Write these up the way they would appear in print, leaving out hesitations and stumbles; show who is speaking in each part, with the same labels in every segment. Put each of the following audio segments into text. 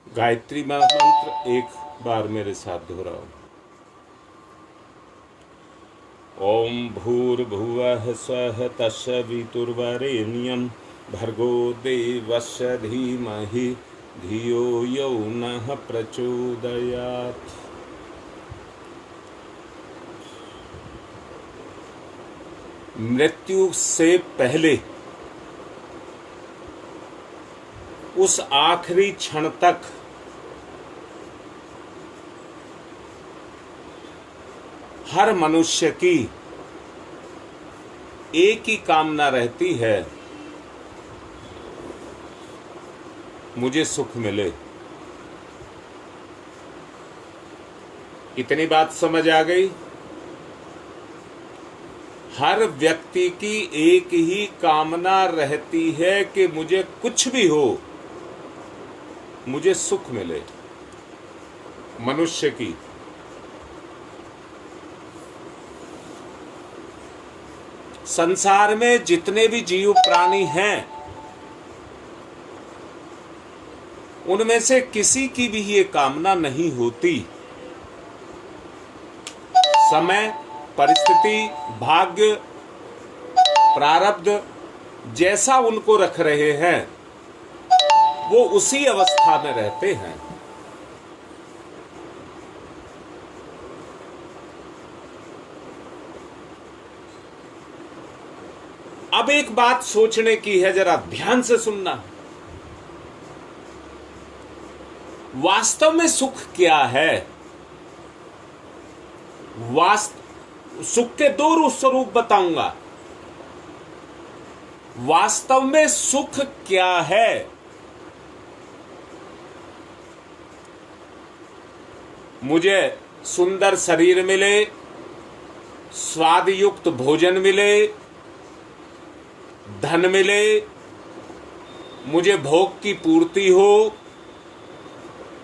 Speaker 1: गायत्री मंत्र एक बार मेरे साथ दोहराओ। ओम भूर्भुवः स्वः तत्सवितुर्वरेण्यं भर्गो देवस्य धीमहि धियो यो नः प्रचोदयात्। मृत्यु से पहले उस आखिरी क्षण तक हर मनुष्य की एक ही कामना रहती है, मुझे सुख मिले। इतनी बात समझ आ गई? हर व्यक्ति की एक ही कामना रहती है कि मुझे कुछ भी हो, मुझे सुख मिले। मनुष्य की संसार में जितने भी जीव प्राणी हैं, उनमें से किसी की भी ये कामना नहीं होती। समय, परिस्थिति, भाग्य, प्रारब्ध जैसा उनको रख रहे हैं, वो उसी अवस्था में रहते हैं। अब एक बात सोचने की है, जरा ध्यान से सुनना। वास्तव में सुख क्या है? सुख के दो स्वरूप बताऊंगा। वास्तव में सुख क्या है? मुझे सुंदर शरीर मिले, स्वादयुक्त भोजन मिले, धन मिले, मुझे भोग की पूर्ति हो,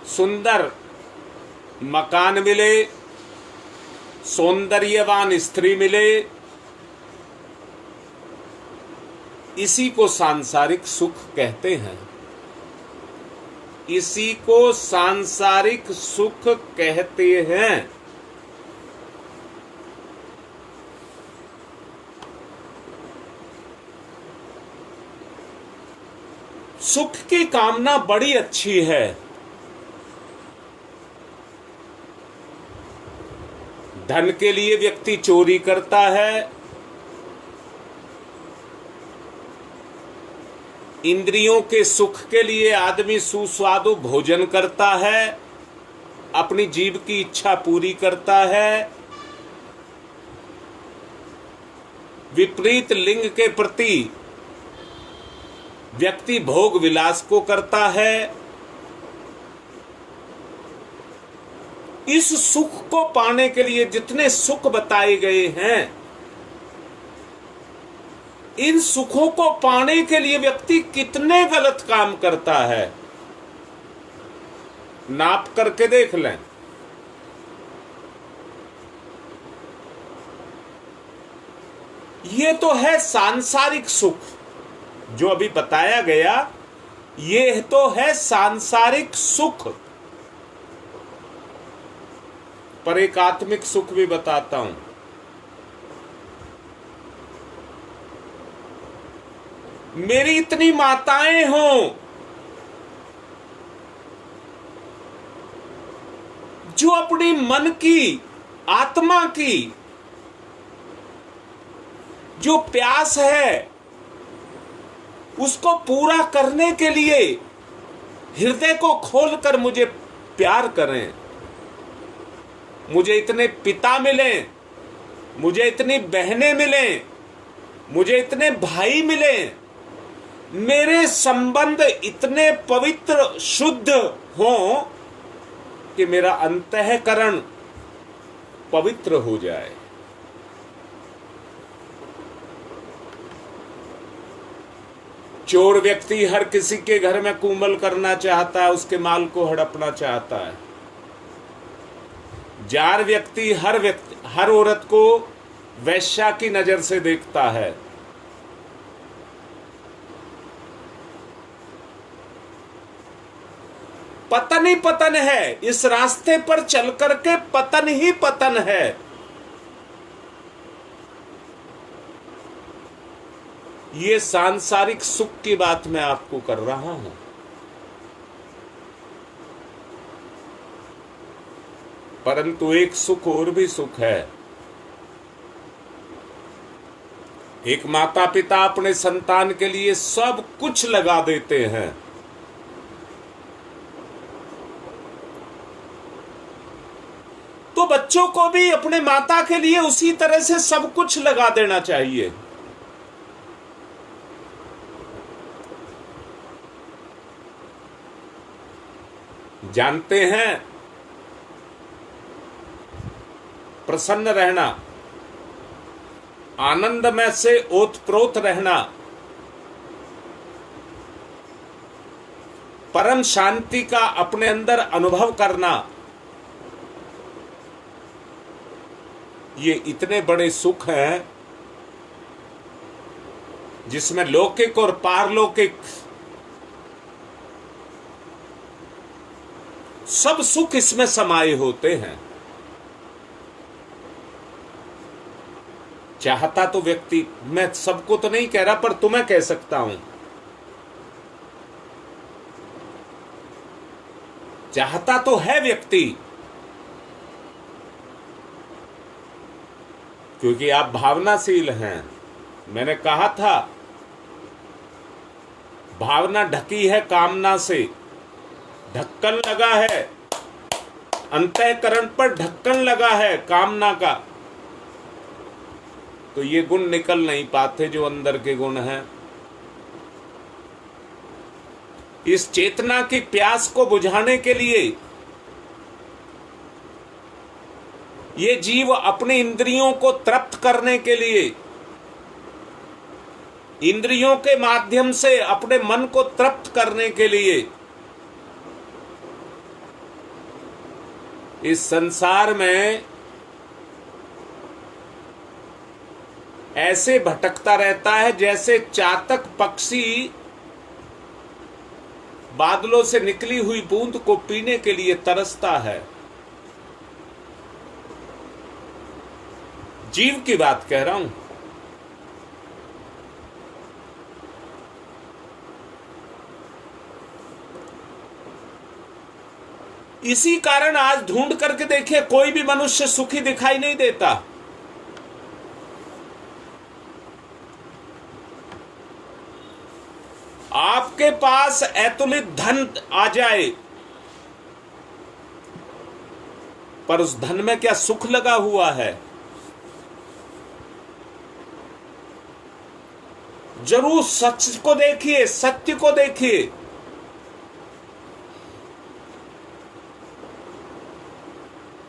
Speaker 1: सुंदर मकान मिले, सौंदर्यवान स्त्री मिले, इसी को सांसारिक सुख कहते हैं। इसी को सांसारिक सुख कहते हैं। सुख की कामना बड़ी अच्छी है। धन के लिए व्यक्ति चोरी करता है, इंद्रियों के सुख के लिए आदमी सुस्वादु भोजन करता है, अपनी जीभ की इच्छा पूरी करता है, विपरीत लिंग के प्रति व्यक्ति भोग विलास को करता है। इस सुख को पाने के लिए जितने सुख बताए गए हैं, इन सुखों को पाने के लिए व्यक्ति कितने गलत काम करता है, नाप करके देख लें। ये तो है सांसारिक सुख जो अभी बताया गया, ये तो है सांसारिक सुख। पर एक आत्मिक सुख भी बताता हूं। मेरी इतनी माताएं हों जो अपनी मन की, आत्मा की जो प्यास है उसको पूरा करने के लिए हृदय को खोलकर मुझे प्यार करें। मुझे इतने पिता मिलें, मुझे इतनी बहनें मिलें, मुझे इतने भाई मिलें, मेरे संबंध इतने पवित्र शुद्ध हों कि मेरा अंतःकरण पवित्र हो जाए। चोर व्यक्ति हर किसी के घर में कुंभल करना चाहता है, उसके माल को हड़पना चाहता है। जार व्यक्ति हर औरत को वैश्या की नजर से देखता है। पतन ही पतन है, इस रास्ते पर चल करके पतन ही पतन है। ये सांसारिक सुख की बात मैं आपको कर रहा हूं। परंतु एक सुख और भी सुख है। एक माता पिता अपने संतान के लिए सब कुछ लगा देते हैं, तो बच्चों को भी अपने माता के लिए उसी तरह से सब कुछ लगा देना चाहिए। जानते हैं, प्रसन्न रहना, आनंद में से ओतप्रोत रहना, परम शांति का अपने अंदर अनुभव करना, ये इतने बड़े सुख हैं जिसमें लौकिक और पारलौकिक सब सुख इसमें समाये होते हैं। चाहता तो व्यक्ति, मैं सबको तो नहीं कह रहा पर तुम्हें कह सकता हूं, चाहता तो है व्यक्ति, क्योंकि आप भावनाशील हैं। मैंने कहा था, भावना ढकी है कामना से, ढक्कन लगा है, अंतःकरण पर ढक्कन लगा है कामना का, तो ये गुण निकल नहीं पाते जो अंदर के गुण हैं। इस चेतना की प्यास को बुझाने के लिए ये जीव अपने इंद्रियों को तृप्त करने के लिए, इंद्रियों के माध्यम से अपने मन को तृप्त करने के लिए इस संसार में ऐसे भटकता रहता है जैसे चातक पक्षी बादलों से निकली हुई बूंद को पीने के लिए तरसता है। जीव की बात कह रहा हूं। इसी कारण आज ढूंढ करके देखिए, कोई भी मनुष्य सुखी दिखाई नहीं देता। आपके पास अतुलित धन आ जाए, पर उस धन में क्या सुख लगा हुआ है? जरूर सच को देखिए, सत्य को देखिए।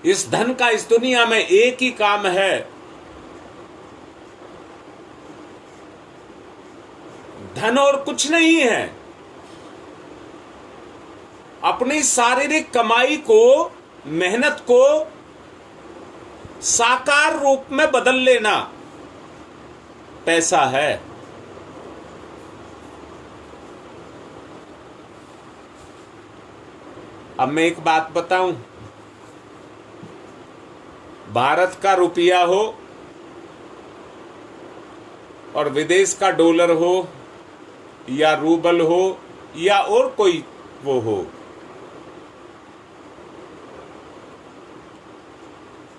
Speaker 1: इस धन का इस दुनिया में एक ही काम है, धन और कुछ नहीं है। अपनी शारीरिक कमाई को, मेहनत को साकार रूप में बदल लेना पैसा है। अब मैं एक बात बताऊं, भारत का रुपया हो और विदेश का डॉलर हो या रूबल हो या और कोई वो हो,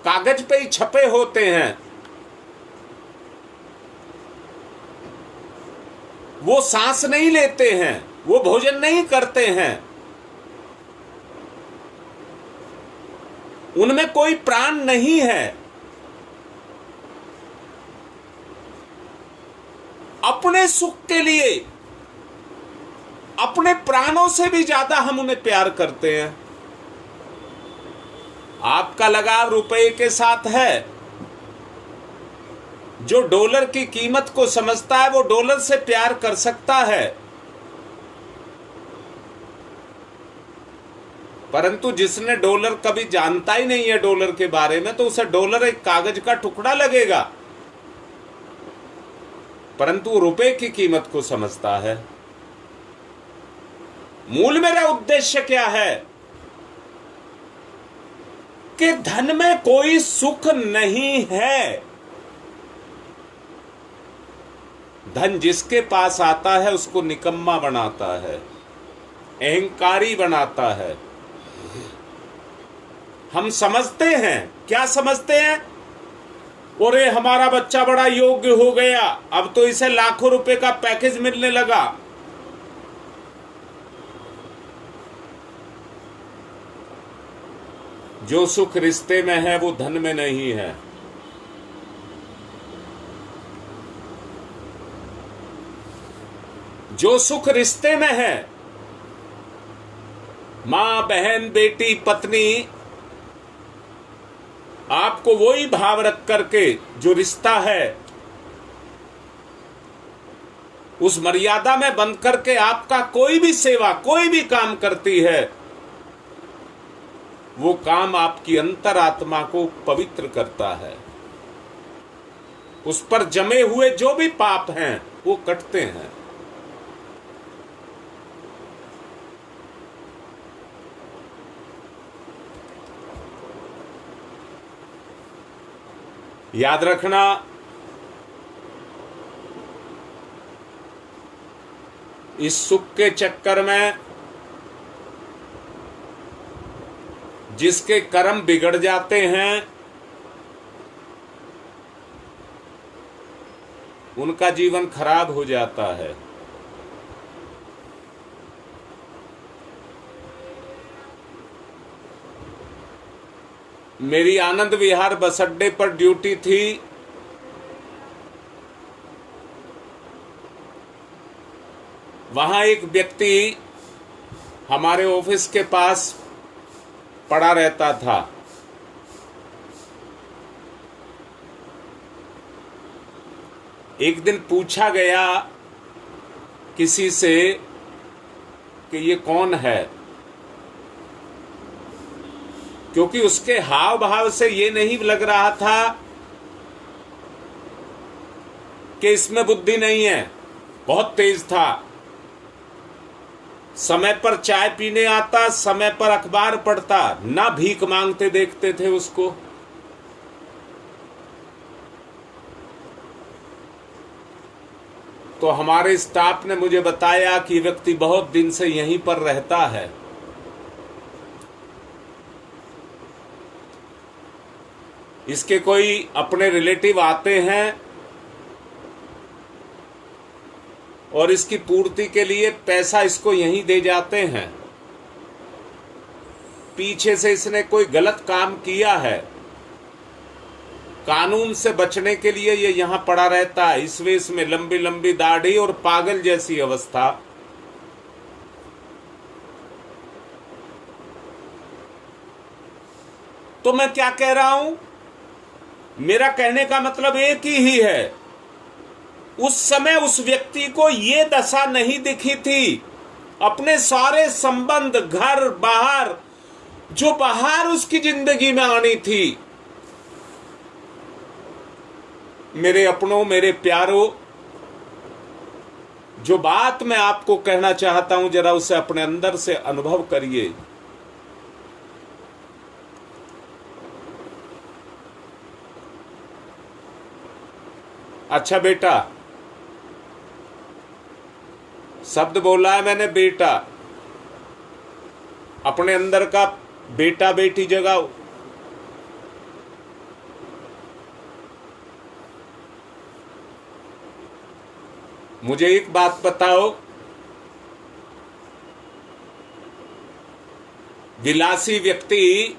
Speaker 1: कागज पे ही छपे होते हैं। वो सांस नहीं लेते हैं, वो भोजन नहीं करते हैं, उनमें कोई प्राण नहीं है। अपने सुख के लिए अपने प्राणों से भी ज्यादा हम उन्हें प्यार करते हैं। आपका लगाव रुपए के साथ है। जो डॉलर की कीमत को समझता है वो डॉलर से प्यार कर सकता है, परंतु जिसने डॉलर कभी जानता ही नहीं है डॉलर के बारे में, तो उसे डॉलर एक कागज का टुकड़ा लगेगा, परंतु रुपए की कीमत को समझता है। मूल मेरा उद्देश्य क्या है? कि धन में कोई सुख नहीं है। धन जिसके पास आता है उसको निकम्मा बनाता है, अहंकारी बनाता है। हम समझते हैं, क्या समझते हैं? अरे हमारा बच्चा बड़ा योग्य हो गया, अब तो इसे लाखों रुपए का पैकेज मिलने लगा। जो सुख रिश्ते में है वो धन में नहीं है। जो सुख रिश्ते में है, मां, बहन, बेटी, पत्नी, आपको वही भाव रख करके जो रिश्ता है उस मर्यादा में बंध करके आपका कोई भी सेवा, कोई भी काम करती है, वो काम आपकी अंतरात्मा को पवित्र करता है। उस पर जमे हुए जो भी पाप हैं वो कटते हैं। याद रखना, इस सुख के चक्कर में जिसके कर्म बिगड़ जाते हैं उनका जीवन खराब हो जाता है। मेरी आनंद विहार बस अड्डे पर ड्यूटी थी। वहां एक व्यक्ति हमारे ऑफिस के पास पड़ा रहता था। एक दिन पूछा गया किसी से कि ये कौन है, क्योंकि उसके हाव भाव से ये नहीं लग रहा था कि इसमें बुद्धि नहीं है। बहुत तेज था, समय पर चाय पीने आता, समय पर अखबार पढ़ता, ना भीख मांगते देखते थे उसको। तो हमारे स्टाफ ने मुझे बताया कि व्यक्ति बहुत दिन से यहीं पर रहता है। इसके कोई अपने रिलेटिव आते हैं और इसकी पूर्ति के लिए पैसा इसको यहीं दे जाते हैं। पीछे से इसने कोई गलत काम किया है, कानून से बचने के लिए ये यहां पड़ा रहता है। इस वेश में लंबी लंबी दाढ़ी और पागल जैसी अवस्था। तो मैं क्या कह रहा हूं, मेरा कहने का मतलब एक ही है। उस समय उस व्यक्ति को ये दशा नहीं दिखी थी। अपने सारे संबंध, घर बाहर, जो बाहर उसकी जिंदगी में आनी थी, मेरे अपनों, मेरे प्यारों, जो बात मैं आपको कहना चाहता हूं जरा उसे अपने अंदर से अनुभव करिए। अच्छा बेटा, शब्द बोला है मैंने बेटा, अपने अंदर का बेटा बेटी जगाओ। मुझे एक बात बताओ, विलासी व्यक्ति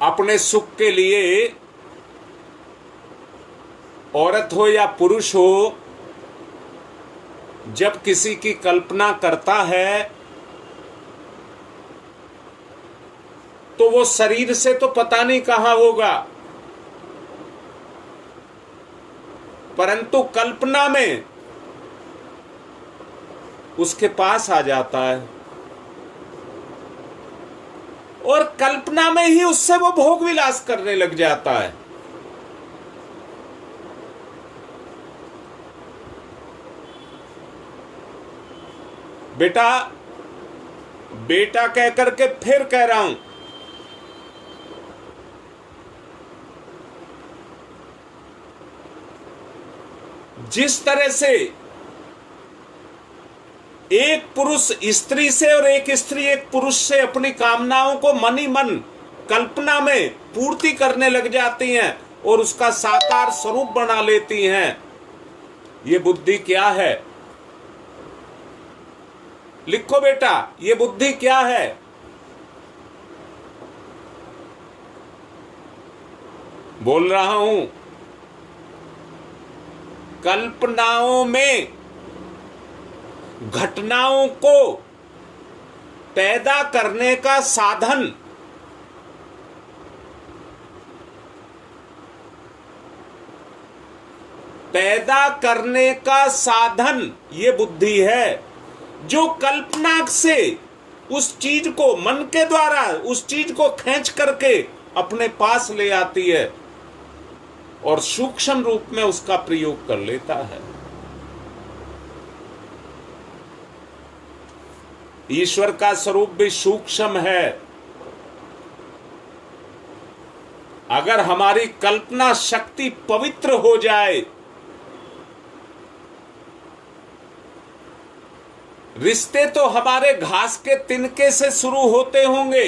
Speaker 1: अपने सुख के लिए, औरत हो या पुरुष हो, जब किसी की कल्पना करता है तो वो शरीर से तो पता नहीं कहां होगा, परंतु कल्पना में उसके पास आ जाता है और कल्पना में ही उससे वो भोग विलास करने लग जाता है। बेटा, बेटा कह करके फिर कह रहा हूं, जिस तरह से एक पुरुष स्त्री से और एक स्त्री एक पुरुष से अपनी कामनाओं को मन ही मन कल्पना में पूर्ति करने लग जाती हैं और उसका साकार स्वरूप बना लेती हैं, ये बुद्धि क्या है? लिखो बेटा, ये बुद्धि क्या है? बोल रहा हूं, कल्पनाओं में घटनाओं को पैदा करने का साधन ये बुद्धि है, जो कल्पना से उस चीज को मन के द्वारा उस चीज को खींच करके अपने पास ले आती है और सूक्ष्म रूप में उसका प्रयोग कर लेता है। ईश्वर का स्वरूप भी सूक्ष्म है। अगर हमारी कल्पना शक्ति पवित्र हो जाए, रिश्ते तो हमारे घास के तिनके से शुरू होते होंगे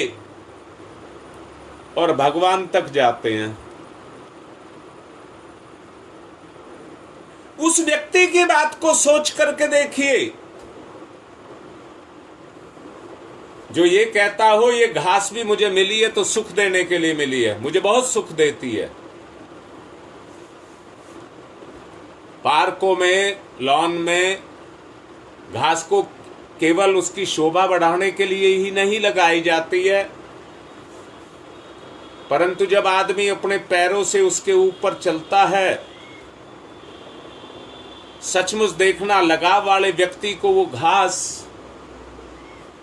Speaker 1: और भगवान तक जाते हैं। उस व्यक्ति की बात को सोच करके देखिए जो ये कहता हो ये घास भी मुझे मिली है तो सुख देने के लिए मिली है, मुझे बहुत सुख देती है। पार्कों में, लॉन में घास को केवल उसकी शोभा बढ़ाने के लिए ही नहीं लगाई जाती है, परंतु जब आदमी अपने पैरों से उसके ऊपर चलता है, सचमुच देखना, लगाव वाले व्यक्ति को वो घास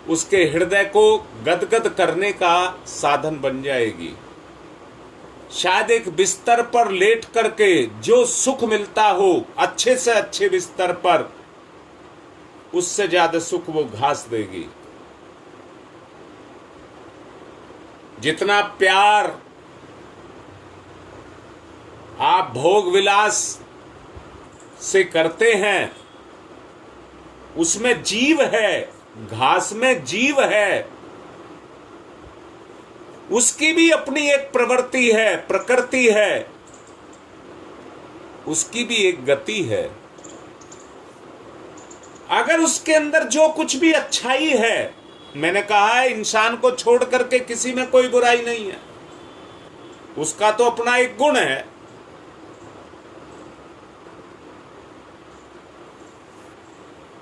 Speaker 1: उसके हृदय को गदगद करने का साधन बन जाएगी। शायद एक बिस्तर पर लेट करके जो सुख मिलता हो, अच्छे से अच्छे बिस्तर पर, उससे ज्यादा सुख वो घास देगी। जितना प्यार आप भोग विलास से करते हैं उसमें जीव है, घास में जीव है, उसकी भी अपनी एक प्रवृत्ति है, प्रकृति है, उसकी भी एक गति है। अगर उसके अंदर जो कुछ भी अच्छाई है, मैंने कहा है इंसान को छोड़ करके किसी में कोई बुराई नहीं है, उसका तो अपना एक गुण है।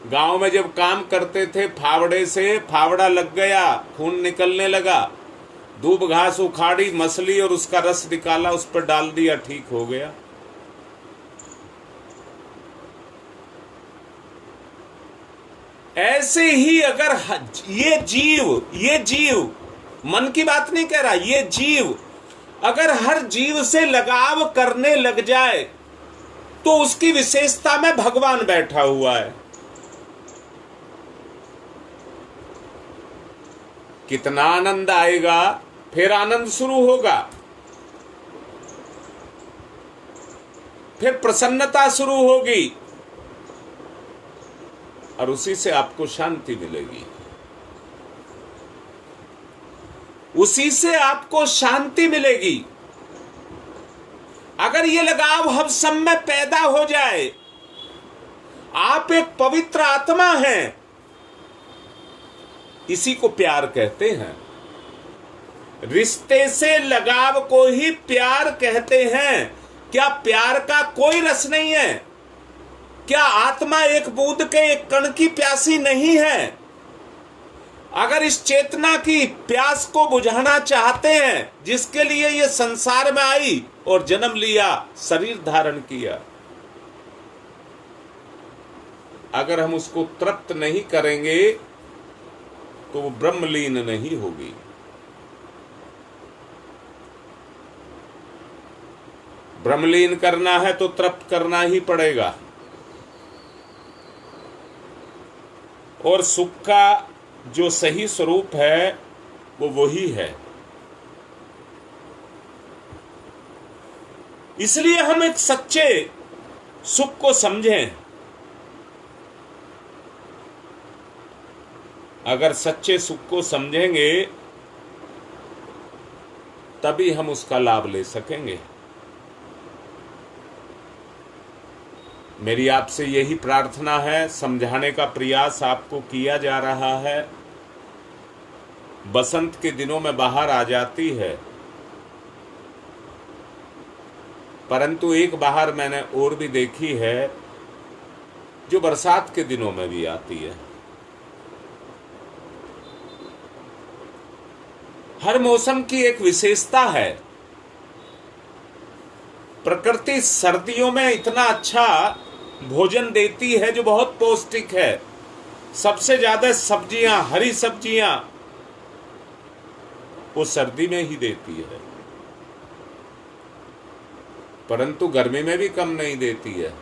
Speaker 1: गांव में जब काम करते थे, फावड़े से फावड़ा लग गया, खून निकलने लगा, दूब घास उखाड़ी, मसली और उसका रस निकाला, उस पर डाल दिया, ठीक हो गया। ऐसे ही अगर ये जीव मन की बात नहीं कह रहा, ये जीव अगर हर जीव से लगाव करने लग जाए तो उसकी विशेषता में भगवान बैठा हुआ है। कितना आनंद आएगा, फिर आनंद शुरू होगा, फिर प्रसन्नता शुरू होगी और उसी से आपको शांति मिलेगी, उसी से आपको शांति मिलेगी। अगर ये लगाव हम सब में पैदा हो जाए, आप एक पवित्र आत्मा हैं, इसी को प्यार कहते हैं। रिश्ते से लगाव को ही प्यार कहते हैं। क्या प्यार का कोई रस नहीं है? क्या आत्मा एक बूंद के एक कण की प्यासी नहीं है? अगर इस चेतना की प्यास को बुझाना चाहते हैं, जिसके लिए ये संसार में आई और जन्म लिया, शरीर धारण किया, अगर हम उसको तृप्त नहीं करेंगे तो वो ब्रह्मलीन नहीं होगी। ब्रह्मलीन करना है तो तृप्त करना ही पड़ेगा। और सुख का जो सही स्वरूप है वो वही है। इसलिए हम एक सच्चे सुख को समझें। अगर सच्चे सुख को समझेंगे तभी हम उसका लाभ ले सकेंगे। मेरी आपसे यही प्रार्थना है, समझाने का प्रयास आपको किया जा रहा है। बसंत के दिनों में बाहर आ जाती है, परंतु एक बाहर मैंने और भी देखी है जो बरसात के दिनों में भी आती है। हर मौसम की एक विशेषता है। प्रकृति सर्दियों में इतना अच्छा भोजन देती है जो बहुत पौष्टिक है। सबसे ज्यादा सब्जियां, हरी सब्जियां वो सर्दी में ही देती है, परंतु गर्मी में भी कम नहीं देती है।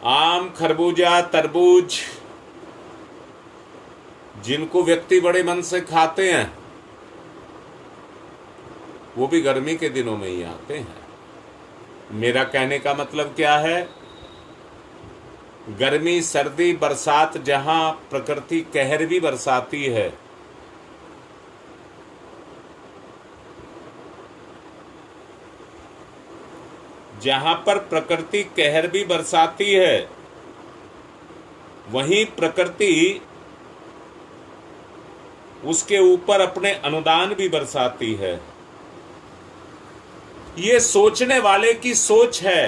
Speaker 1: आम, खरबूजा, तरबूज जिनको व्यक्ति बड़े मन से खाते हैं वो भी गर्मी के दिनों में ही आते हैं। मेरा कहने का मतलब क्या है? गर्मी, सर्दी, बरसात जहां प्रकृति कहर भी बरसाती है, जहां पर प्रकृति कहर भी बरसाती है वहीं प्रकृति उसके ऊपर अपने अनुदान भी बरसाती है। ये सोचने वाले की सोच है।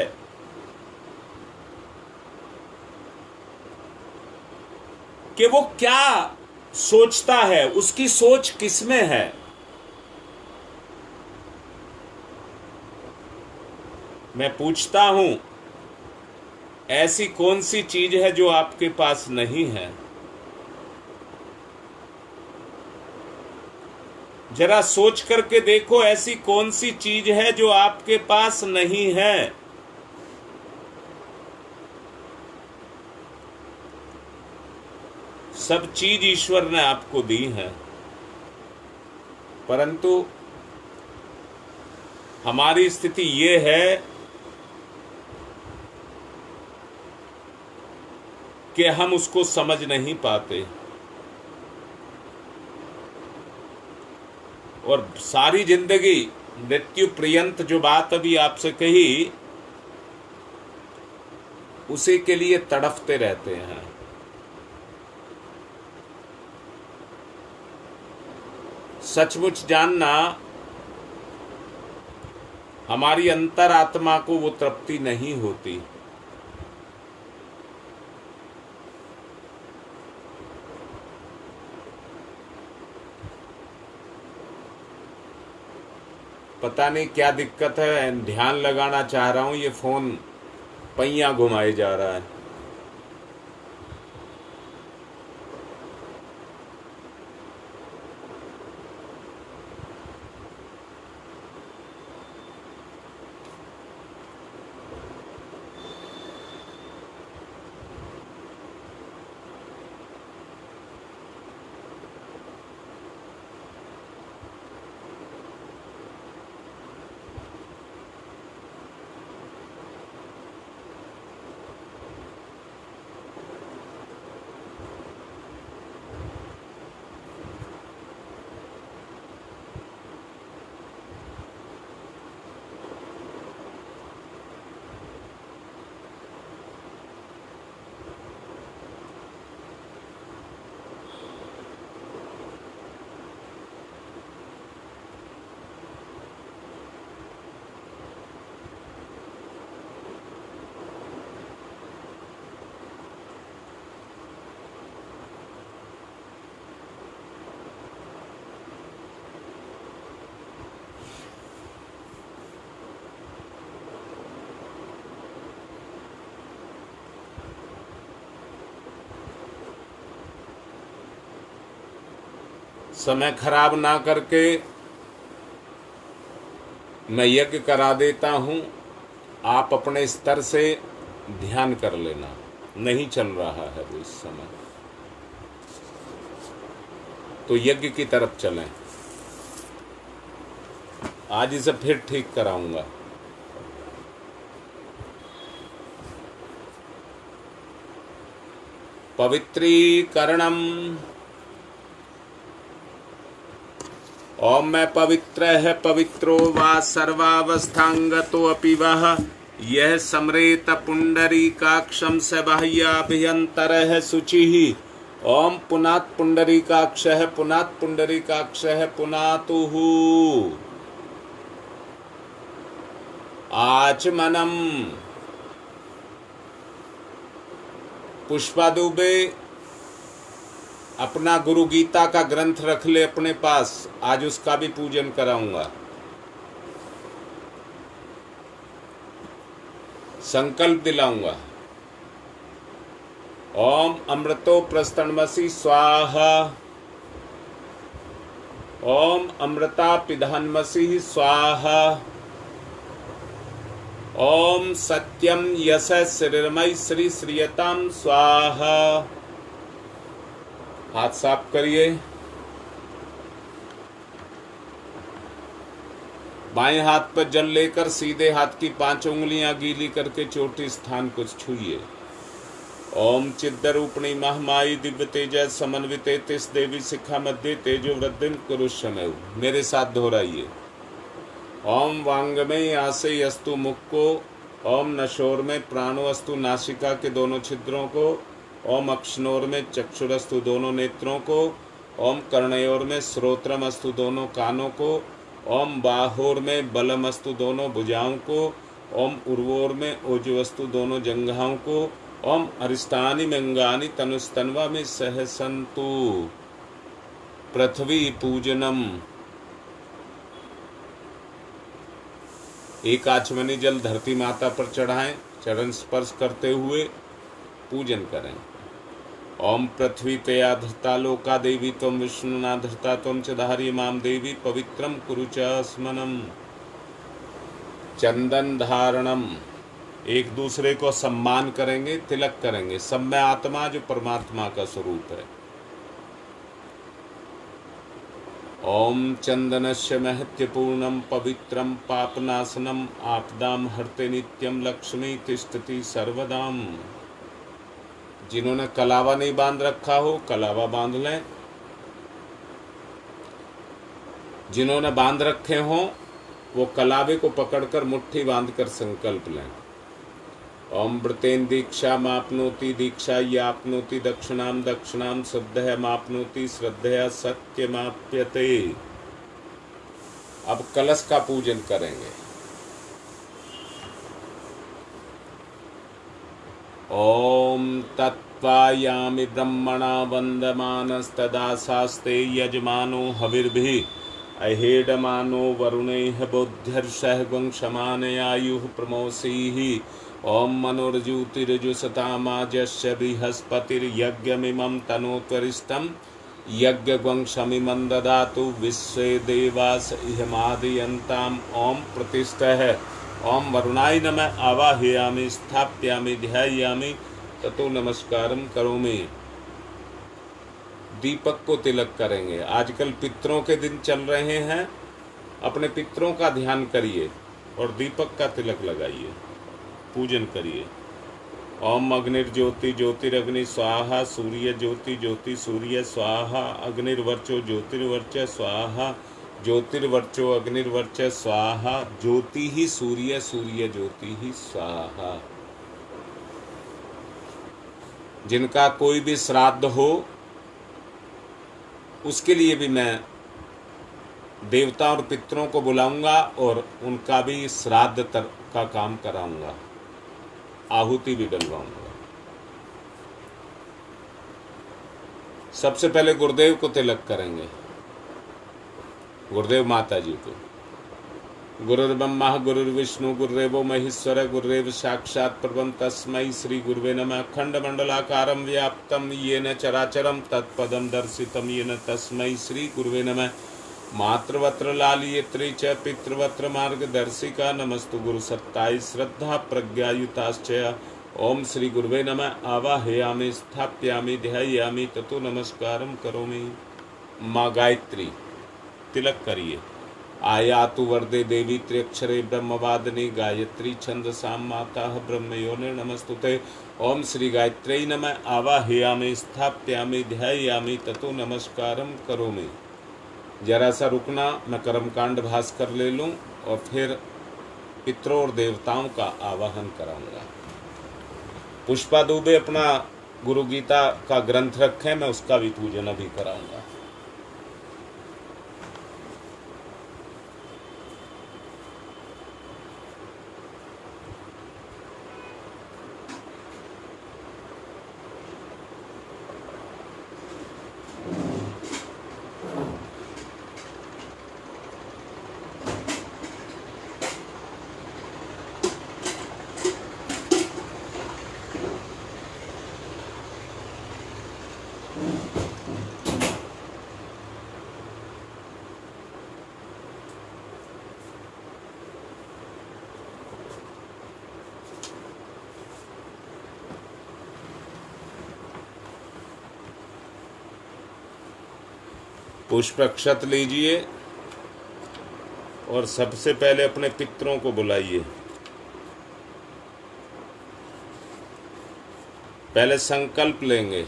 Speaker 1: कि वो क्या सोचता है, उसकी सोच किसमें है। मैं पूछता हूं, ऐसी कौन सी चीज है जो आपके पास नहीं है? जरा सोच करके देखो, ऐसी कौन सी चीज है जो आपके पास नहीं है? सब चीज ईश्वर ने आपको दी है, परंतु हमारी स्थिति ये है कि हम उसको समझ नहीं पाते। और सारी जिंदगी मृत्यु पर्यंत जो बात अभी आपसे कही उसी के लिए तड़फते रहते हैं। सचमुच जानना, हमारी अंतरात्मा को वो तृप्ति नहीं होती। पता नहीं क्या दिक्कत है, ध्यान लगाना चाह रहा हूं, ये फोन पहिया घुमाए जा रहा है। समय खराब ना करके मैं यज्ञ करा देता हूं, आप अपने स्तर से ध्यान कर लेना। नहीं चल रहा है वो इस समय, तो यज्ञ की तरफ चलें। आज इसे फिर ठीक कराऊंगा। पवित्रीकरणम। ओम मैं पवित्र है पवित्रो वा सर्वावस्थांगतो अपि वह यह समरेत पुंडरीकाक्षम स बाह्याभ्यंतरः शुचिः। ओम पुनात् पुंडरीकाक्षः पुनात् पुंडरीकाक्षः पुनातुः। आचमनम। पुष्पा दुबे अपना गुरु गीता का ग्रंथ रख ले अपने पास, आज उसका भी पूजन कराऊंगा। संकल्प दिलाऊंगा। ओम अमृतो प्रस्तनमसि स्वाहा। ओम अमृता पिधानमसि स्वाहा। ओम सत्यम यश श्रीरमय श्री श्रीयताम स्वाहा। हाथ साफ करिए। बाएं हाथ पर जल लेकर सीधे हाथ की 5 उंगलियां गीली करके चोटी स्थान को छूइए। ओम चिद्रूपिणी महामाई दिव्य तेज समन्विते तिस देवी शिखा मध्य तेजो वृद्धिम कुरुषमेव। मेरे साथ दोहराइए। ओम वांग में आसे अस्तु मुख को। ओम नशोर में प्राणो अस्तु नासिका के दोनों छिद्रों को। ओम अक्षनोर में चक्षुरस्तु दोनों नेत्रों को। ओम कर्णयोर में श्रोत्रम अस्तु दोनों कानों को। ओम बाहोर में बलम अस्तु दोनों भुजाओं को। ओम उर्वोर में ओजवस्तु दोनों जंघाओं को। ओम अरिष्टानि मंगानि तनुस्तन्वा में सहसंतु। पृथ्वी पूजनम। एक आचमनी जल धरती माता पर चढ़ाएं, चरण स्पर्श करते हुए पूजन करें। ओम पृथ्वी तया धृता लोका देवी त्वं विष्णुना धृता त्वं च धारी माम देवी पवित्रम कुरु च स्मनम। चंदन धारणम। एक दूसरे को सम्मान करेंगे, तिलक करेंगे। सब में आत्मा जो परमात्मा का स्वरूप है। ओम चंदनस्य महत्यपूर्णम पवित्रम पापनाशनम आपदाम हरते नित्यम लक्ष्मी तिष्ठति सर्वदाम। जिन्होंने कलावा नहीं बांध रखा हो कलावा बांध लें। जिन्होंने बांध रखे हों वो कलावे को पकड़कर मुट्ठी बांधकर संकल्प लें। ओम व्रतेन दीक्षा मापनोति दीक्षा यापनोति दक्षिणाम दक्षिणाम श्रद्धया मापनोति श्रद्धया सत्यमाप्यते। अब कलश का पूजन करेंगे। ओम तत्त्वायामि ब्रह्मणा वन्दमानस्तदा शास्ते यजमानो हविर्भिः अहेडमानो वरुणैः बोध्यर्षः वंशमानयायुः प्रमोषीः। ओम मनोर्ज्योतिर्जुषतामाजस्य बृहस्पतिर्यज्ञमिमं तनोत्वरिष्ठं यज्ञवंशमिमं ददातु विश्वे देवास इहमादयन्ताम्। ओम प्रतिष्ठः। ओम वरुणाय नमः आवाहयामि स्थाप्यामि ध्यायामि ततो नमस्कारम करोमि। दीपक को तिलक करेंगे। आजकल पितरों के दिन चल रहे हैं, अपने पितरों का ध्यान करिए और दीपक का तिलक लगाइए, पूजन करिए। ओम अग्निर्ज्योति ज्योतिरग्नि स्वाहा। सूर्य ज्योति ज्योति सूर्य स्वाहा। अग्निर्वर्चो ज्योतिर्वर्च स्वाहा। ज्योतिर्वर्चो अग्निर्वर्च स्वाहा। ज्योति ही सूर्य सूर्य ज्योति ही स्वाहा। जिनका कोई भी श्राद्ध हो उसके लिए भी मैं देवता और पितरों को बुलाऊंगा और उनका भी श्राद्ध का काम कराऊंगा, आहुति भी डलवाऊंगा। सबसे पहले गुरुदेव को तिलक करेंगे, गुरुदेव माता जी को। गुरुर्ब्रह्मा गुरुर्विष्णु गुरुदेवो महेश्वर गुरुदेव साक्षात् परब्रह्म तस्मै श्री गुरुवे नमः। खंडमंडलाकारं व्याप्तं येन चराचरं तत्पदं दर्शितं येन तस्मै श्री गुरुवे नमः। मातृवत्र लालियत्री च पितृवत्र मार्गदर्शिका नमस्तु गुरुसत्ताय श्रद्धा प्रज्ञायुताश्च। ओम श्री गुरुवे नमः आवाहयामि स्थाप्यामि ध्यायामि ततो नमस्कारं करोमि। माँ गायत्री तिलक करिए। आयातु वरदे देवी त्र्यक्षरे ब्रह्मवादिनी गायत्री छंदसां माता ब्रह्मयोनि नमस्तुते। ओम श्री गायत्र्यै नमः। आवाहयामि स्थाप्यामि ध्यायामि ततो नमस्कारम करोमि। जरा सा रुकना, मैं कर्मकांड भास्कर ले लूं और फिर पितरों और देवताओं का आवाहन कराऊंगा। पुष्पा दुबे अपना गुरु गीता का ग्रंथ रखें, मैं उसका भी पूजन अभी कराऊंगा। पुष्प अक्षत लीजिए और सबसे पहले अपने पितरों को बुलाइए। पहले संकल्प लेंगे,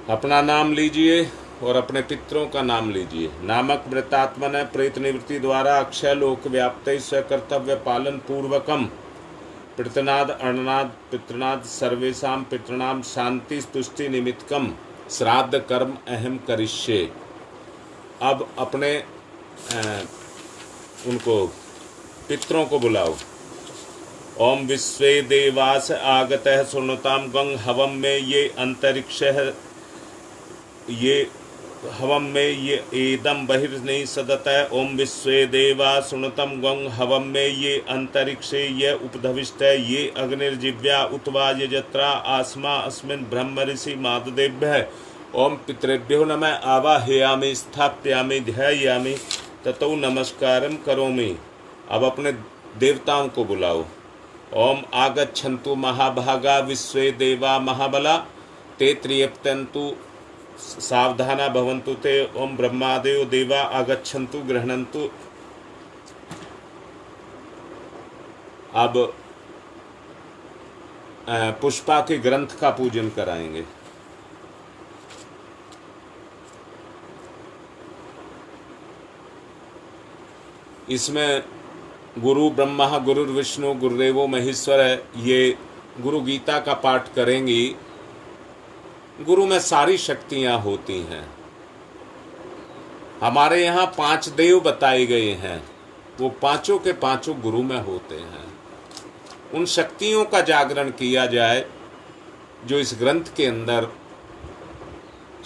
Speaker 1: अपना नाम लीजिए और अपने पितरों का नाम लीजिए। नामक मृतात्मन प्रेत निवृत्ति द्वारा अक्षय लोक व्याप्त स्वकर्तव्य पालन पूर्वकम पितृनाद अर्णनाद पितृनाद सर्वेशा पितृणाम शांति तुष्टि निमित्तकम श्राद्ध कर्म अहम करिष्ये। अब अपने उनको पितरों को बुलाओ। ओम विश्वे देवास आगतः सुनताम गंग हवम में ये अंतरिक्ष ये हवम में ये एदम बहिर्नि सदतः। ओम विश्वे देवा सुनतम गंग हवम में ये अंतरिक्षे ये उपधविष्ट ये अग्निर्जिव्या उतवा ये जत्रा आस्मा अस्मिन् ब्रह्म ऋषि मातदेभ्य। ओम पितृभ्यो नमः। आवाहयामि स्थाप्यामि ध्यायामि ततो नमस्कारम करोमि। अब अपने देवताओं को बुलाओ। ओम आगच्छन्तु महाभागा विश्वे देवा महाबला ते त्रियप्तन्तु सावधाना भवन्तु ते। ओम ब्रह्मादेव देवा आगच्छन्तु गृह्णन्तु। अब पुष्पा के ग्रंथ का पूजन कराएंगे। इसमें गुरु ब्रह्मा गुरुर्विष्णु गुरुदेवो महेश्वर है, ये गुरु गीता का पाठ करेंगी। गुरु में सारी शक्तियां होती हैं। हमारे यहाँ 5 देव बताए गए हैं, वो पांचों के पांचों गुरु में होते हैं। उन शक्तियों का जागरण किया जाए जो इस ग्रंथ के अंदर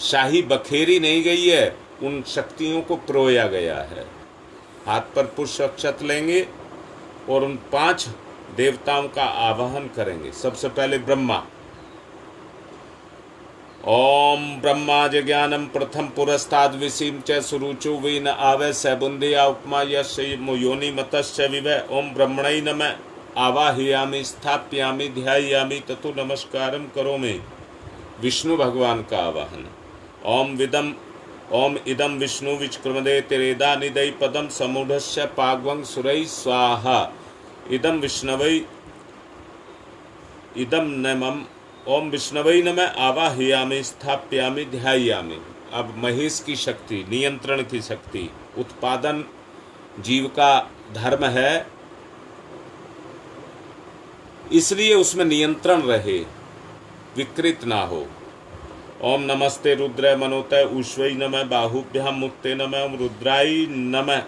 Speaker 1: शाही बखेरी नहीं गई है, उन शक्तियों को प्रोया गया है। हाथ पर पुष्प अक्षत लेंगे और उन 5 देवताओं का आवाहन करेंगे। सबसे पहले ब्रह्मा। ओम ब्रह्मा जज्ञानम प्रथम पुरस्ताद विसीम च सुरुचु वी न आवे सैबुंदिया उपमा यश योनि मतश्च विवय। ओम ब्रह्मणे नमः। आवाहयामि स्थाप्यामि ध्यायामि ततो नमस्कारम करोमि। विष्णु भगवान का आवाहन। ओम इदम विष्णु विचक्रमदे तिरेदा निदय पदम समूढ़स्य पाग्वं सुरई स्वाहा। इदम विष्णवै इदम नमः। ओम विष्णवै नमः। आवाहयामि स्थाप्यामि ध्यायामि। अब महेश की शक्ति, नियंत्रण की शक्ति, उत्पादन जीव का धर्म है, इसलिए उसमें नियंत्रण रहे, विकृत ना हो। ओम नमस्ते रुद्र मनोतय उष्वै नमः। बाहुभ्याम मुक्ते नमः। ओम रुद्राय नमः।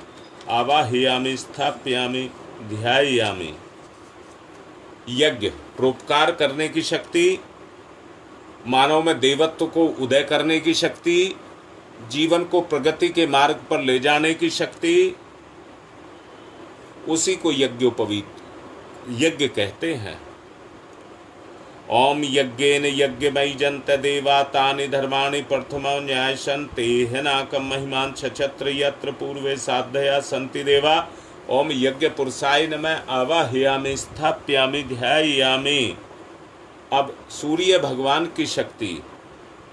Speaker 1: आवाहयामि स्थाप्यामि ध्यायामि। यज्ञ, परोपकार करने की शक्ति, मानव में देवत्व को उदय करने की शक्ति, जीवन को प्रगति के मार्ग पर ले जाने की शक्ति, उसी को यज्ञोपवीत यज्ञ कहते हैं। ओम यज्ञेन यज्ञमयी जंत देवा तानि धर्माणि प्रथमो न्यायशन तेहनाकम महिमान छत्र यत्र पूर्वे साधया संति देवा। ओम यज्ञ पुरुषाय नमः। आवाहयामि स्थाप्यामि ध्यायामि। अब सूर्य भगवान की शक्ति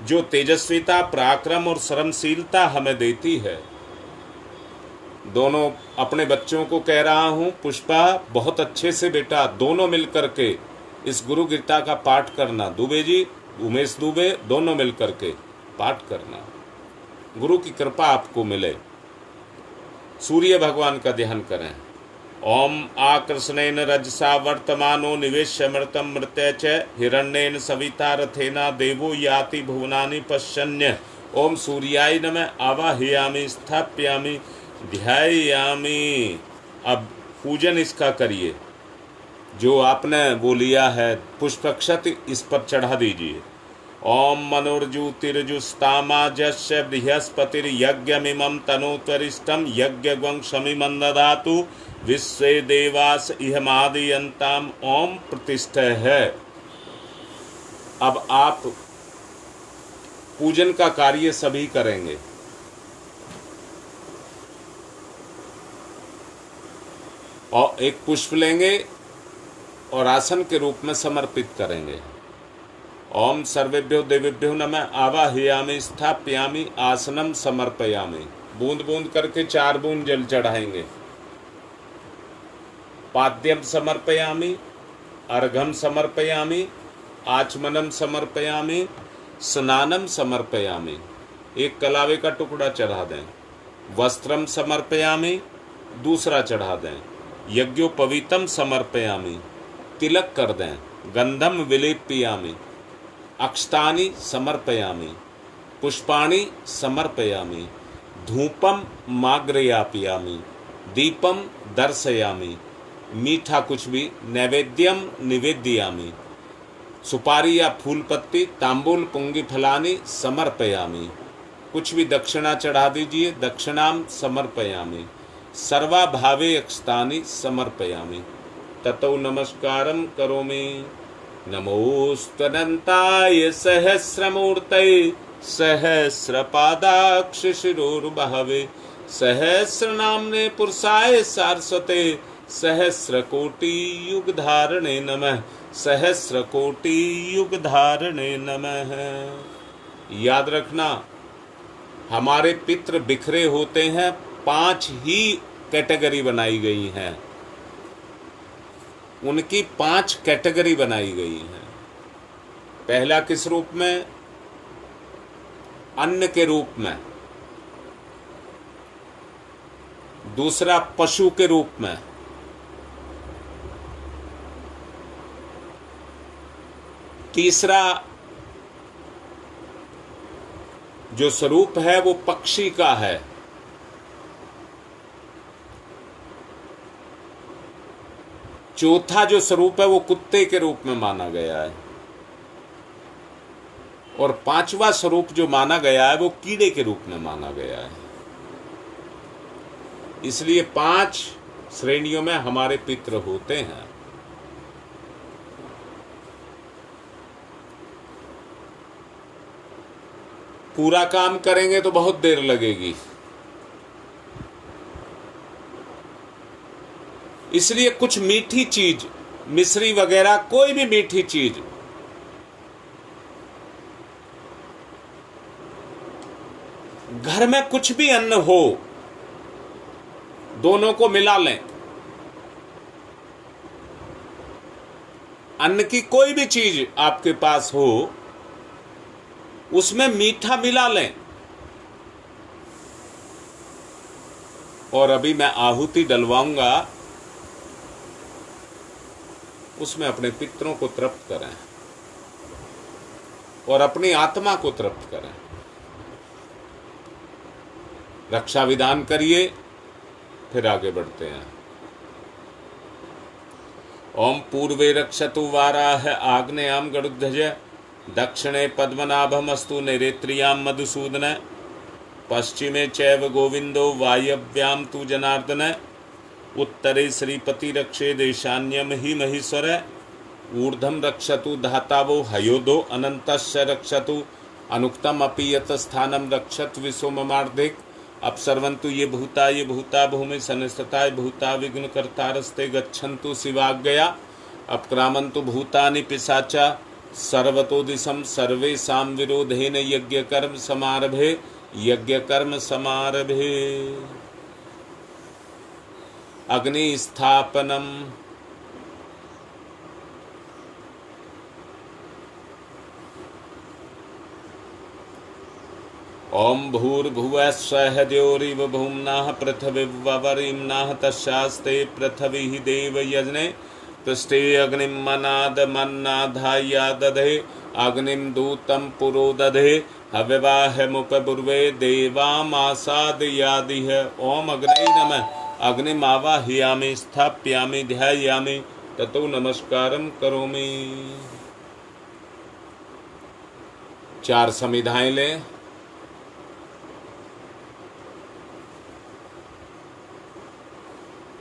Speaker 1: जो तेजस्विता, पराक्रम और श्रमशीलता हमें देती है, दोनों अपने बच्चों को कह रहा हूँ, पुष्पा बहुत अच्छे से बेटा दोनों मिल करके इस गुरु गीता का पाठ करना। दुबे जी, उमेश दुबे, दोनों मिल करके पाठ करना, गुरु की कृपा आपको मिले। सूर्य भगवान का ध्यान करें। ओम आकृष्णेन रजसा वर्तमानो निवेश्यमृतम मृत्य च हिरण्येन सविता रथेना देवो याति भुवनानि पश्यन्य। ओम सूर्याय नमः आवाहयामि स्थापयामि ध्यायामि। अब पूजन इसका करिए, जो आपने वो लिया है पुष्पक्षत इस पर चढ़ा दीजिए। ओम मनोर्जुतिर्जुस्तामाजस्य बृहस्पतिर्यज्ञमिमं तनोत्वरिष्ठं यज्ञग्वं शमिमं ददातु विश्वे देवास इहमादयन्ताम। ओम प्रतिष्ठ है। अब आप पूजन का कार्य सभी करेंगे। और एक पुष्प लेंगे और आसन के रूप में समर्पित करेंगे। ओम सर्वेभ्यो देवेभ्यो नमः आवाहयामि स्थापयामि आसनम समर्पयामि। बूंद बूंद करके 4 बूंद जल चढ़ाएंगे। पाद्यम समर्पयामि, अर्घम समर्पयामि, आचमनम समर्पयामि, स्नानम समर्पयामि। एक कलावे का टुकड़ा चढ़ा दें। वस्त्रम समर्पयामि, दूसरा चढ़ा दें। यज्ञोपवीतम समर्पयामि, तिलक कर दें। गंधम विलेपयामि, अक्षतानि समर्पयामि, पुष्पाणि समर्पयामि, धूपम माग्रयापयामि, दीपम दर्शयामि। मीठा कुछ भी नैवेद्यम निवेद्यामि, सुपारी या फूल पत्ती तांबूल पुंगी फलानी समर्पयामि। कुछ भी दक्षिणा चढ़ा दीजिए। दक्षिणाम समर्पयामि, सर्वा भावे अक्षतानि समर्पयामि। ततो नमस्कारम करोमि। नमोस्तनंताय सहस्रमूर्तये सहस्रपादाक्ष शिरोर्बहवे सहस्रनाम्ने पुरुषाय सारस्वते सहस्रकोटि युग धारणे नमः सहस्रकोटि युग धारणे नमः। याद रखना, हमारे पितृ बिखरे होते हैं। 5 ही कैटेगरी बनाई गई हैं। उनकी 5 कैटेगरी बनाई गई हैं। पहला किस रूप में? अन्न के रूप में। दूसरा पशु के रूप में। तीसरा जो स्वरूप है वो पक्षी का है। चौथा जो स्वरूप है वो कुत्ते के रूप में माना गया है। और 5वां स्वरूप जो माना गया है वो कीड़े के रूप में माना गया है। इसलिए 5 श्रेणियों में हमारे पितृ होते हैं। पूरा काम करेंगे तो बहुत देर लगेगी। इसलिए कुछ मीठी चीज, मिश्री वगैरह, कोई भी मीठी चीज, घर में कुछ भी अन्न हो, दोनों को मिला लें। अन्न की कोई भी चीज आपके पास हो, उसमें मीठा मिला लें। और अभी मैं आहुति डलवाऊंगा, उसमें अपने पितरों को तृप्त करें और अपनी आत्मा को तृप्त करें। रक्षा विधान करिए, फिर आगे बढ़ते हैं। ओम पूर्वे रक्षतु वाराह आग्नेयाम गरुध्वज दक्षिणे पद्मनाभमस्तु नैरेत्र्याम मधुसूदन पश्चिमे चैव गोविंदो वायव्याम तु जनार्दन उत्तरे श्रीपति रक्षे देशान्यम ही महीश्वर ऊर्ध्वं रक्षतु धातावो हयोदो अनन्तस्य रक्षतु अनुक्तम अपि यत स्थानम रक्षत विश्वमार्धिक अपसर्वन्तु ये भूता भूमि सनिष्ठताय भूता विघ्न कर्तारस्ते गच्छन्तु शिवाज्ञया अपक्रामन्तु भूतानि पिशाचा सर्वतो दिशम सर्वेषां विरोधेन यज्ञ कर्म समारभे। अग्निस्थापनम्। ओम भूर्भुवः स्वः द्यौरिव भूम्नाः पृथिवीवरीम्नाः तस्यास्ते पृथिवी देवयज्ञे पृष्ठे अग्निं मन्नादमन्नाधाया दधे अग्निं दूतं पुरो दधे हव्यवाहमुपपूर्वे देवामासादयादिह। ओम अग्ने नमः। अग्निमावाहयामि स्थापयामि ध्यायामि ततो नमस्कारं करोमि। 4 समिधाएं लें।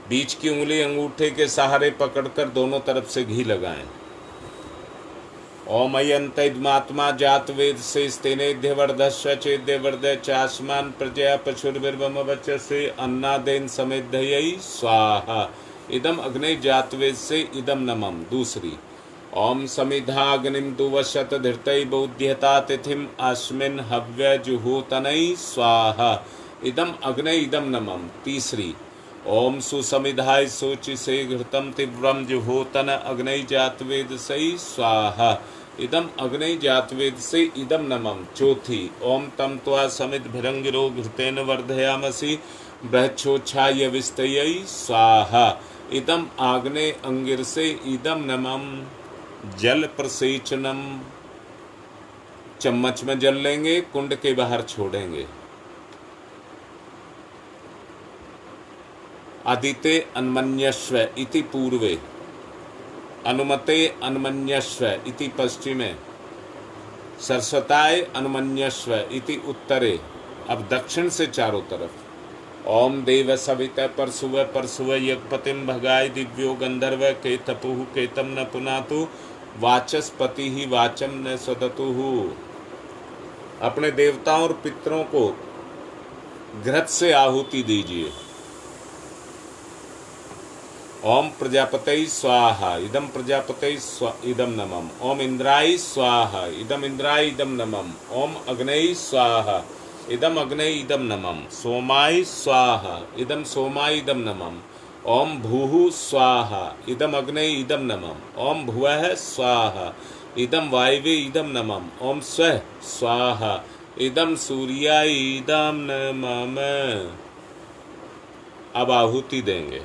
Speaker 1: बीच की उंगली अंगूठे के सहारे पकड़कर दोनों तरफ से घी लगाएं। ओम अयंतमात्मा जात वेद से स्तेनेध्यवर्धस्व चेद्यवर्ध चास्मान प्रजया पशुर्विर्वम वच से अन्नादेन समेध्ययी स्वाहा। इदम अग्नि जात वेद से इदम नमम। दूसरी ओम समिधाग्निम दुवशत धृतै बौध्यता तिथिम अस्मिन हव्य जुहोतनै स्वाहा। इदम अग्नि इदम नमम। तीसरी ओम सुसमिधाय सोचि से घृतम तीव्रम जुहोतन अग्नि जातवेद से स्वाहा। इदम अग्नि जातवेद से इदम नमम। चौथी ओम तम त्वा समित भिरंगिरो घृतेन वर्धयामसि बृहच्छोच्छाय विस्तयै स्वाहा। इदम आग्ने अंगिर से इदम नमम। जल प्रसेचनम। चम्मच में जल लेंगे, कुंड के बाहर छोड़ेंगे। आदिते अन्मन्यस्व इति पूर्वे, अनुमते अन्मन्यस्व इति पश्चिमे, सरस्वताय अन्मन्यस्व इति उत्तरे। अब दक्षिण से चारों तरफ। ओम देव सवित परशुव परशुव यज्ञपतिम भगाय दिव्यो गंधर्व केतपुः केतम न पुनातु वाचस्पति ही वाचम न सदतुः। अपने देवताओं और पितरों को घृत से आहुति दीजिए। ओम प्रजापतये स्वाहा। इदम प्रजापतये इदम नमम। ओम इंद्राय स्वाहा। इदम इंद्राय इदम नमम। ओम अग्नये स्वाहा। इदम अग्नये इदम नमम। सोमाय स्वाहा। इदम सोमाय इदम नमम। ओम भूः स्वाहा। इदम अग्नये इदम नमम। ओम भुवः स्वाहा। इदम वायवे इदम नमम। ओम स्वः स्वाहा। इदम सूर्याय इदम नमम। अब आहुति देंगे।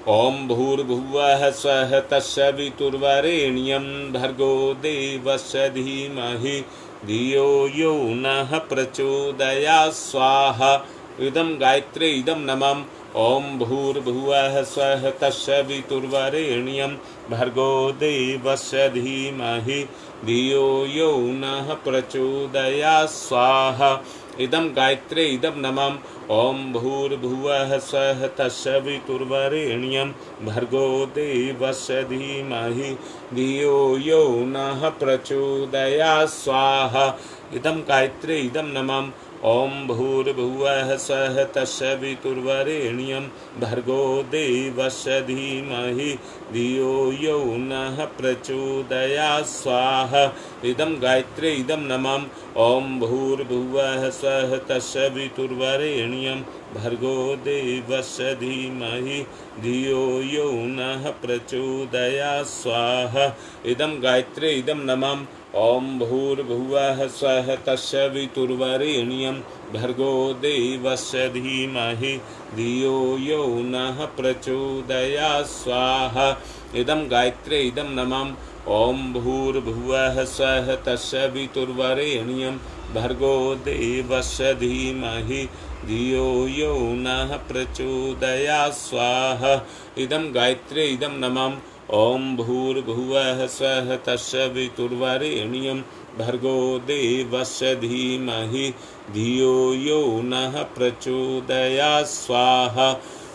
Speaker 1: ओम भूर्भुवः स्वः तस्य वितुर्वरेण्यं भर्गो देवस्य धीमहि धियो यो नः प्रचोदयात् स्वाहा। इदम गायत्रे इदम नमम। ओम भूर्भुवः स्वः तस्य वितुर्वरेण्यं भर्गो देवस्य धीमहि धियो यो नः प्रचोदयात् स्वाहा। इदम गायत्रे इदम नमम। ओम भूर्भुवः स्वः तस्य वितुर्वरेण्यं भर्गो देवस्य धीमहि धियो यो नः प्रचोदयात् स्वाहा। इदम गायत्रे इदम नमम। ओम भूर्भुवः स्वः तस्य वितुर्वरेण्यं भर्गो देवस्य धीमहि धियो यो नः प्रचोदयात् स्वाहा। इदम गायत्रे इदम नमम। ओम भूर्भुवः स्वः तस्य वितुर्वरेण्यं भर्गो देवस्य धीमहि धियो यो नः प्रचोदयात् स्वाहा। इदम गायत्रे इदम नमम। ओम भूर्भुवः स्वः तस्य वितुर्वरेण्यं भर्गो देवस्य धीमहि धियो यो नः प्रचोदयात् स्वाहा। इदम गायत्रे इदम नमम। ओम भूर्भुवः स्वः तस्य वितुर्वरेण्यं भर्गो देवस्य धीमहि धियो यो नः प्रचोदयात् स्वाहा। इदम गायत्रे इदम नमम। ओम भूर्भुवः स्वः तस्य वितुर्वरेण्यं भर्गो देवस्य धीमहि धियो यो नः प्रचोदयात् स्वाहा।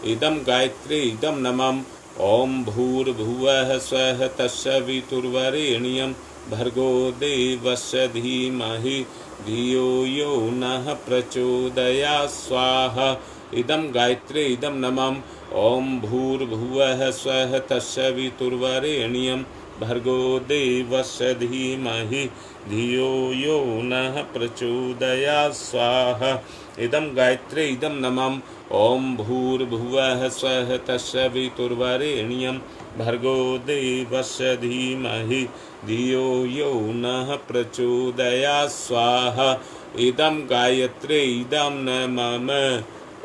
Speaker 1: इदम गायत्रे इदम नमम। ओम भूर्भुवः स्वः तस्य वितुर्वरेण्यं भर्गो देवस्य धीमहि धियो यो नः प्रचोदयात् स्वाहा। इदम गायत्रे इदम नमम। ओम भूर्भुवः स्वः तस्य वितुर्वरेण्यं भर्गो देवस्य धीमहि धियो यो नः प्रचोदयात् स्वाहा। इदं गायत्रे इदं नमः। ओम भूर्भुवः स्वः तस्य वितुर्वरेण्यं भर्गो देवस्य धीमहि धियो यो नः प्रचोदयात् स्वाहा। इदं गायत्रे इदं नमः।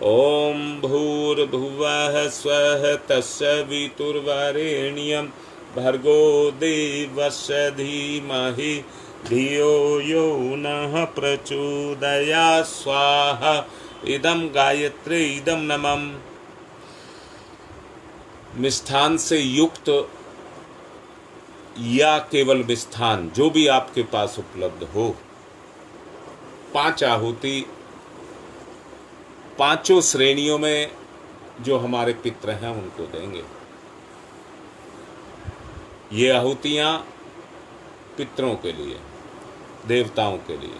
Speaker 1: ओम भूर्भुवः स्वः तस्य वितुर्वरेण्यं भर्गो देवस्य धीमहि धियो यो नः प्रचोदयात् स्वाहा। इदं गायत्रे इदं नमः। मिष्ठान से युक्त या केवल मिष्ठान, जो भी आपके पास उपलब्ध हो, 5 आहुति पांचों श्रेणियों में जो हमारे पितर हैं उनको देंगे। ये आहुतियां पितरों के लिए, देवताओं के लिए।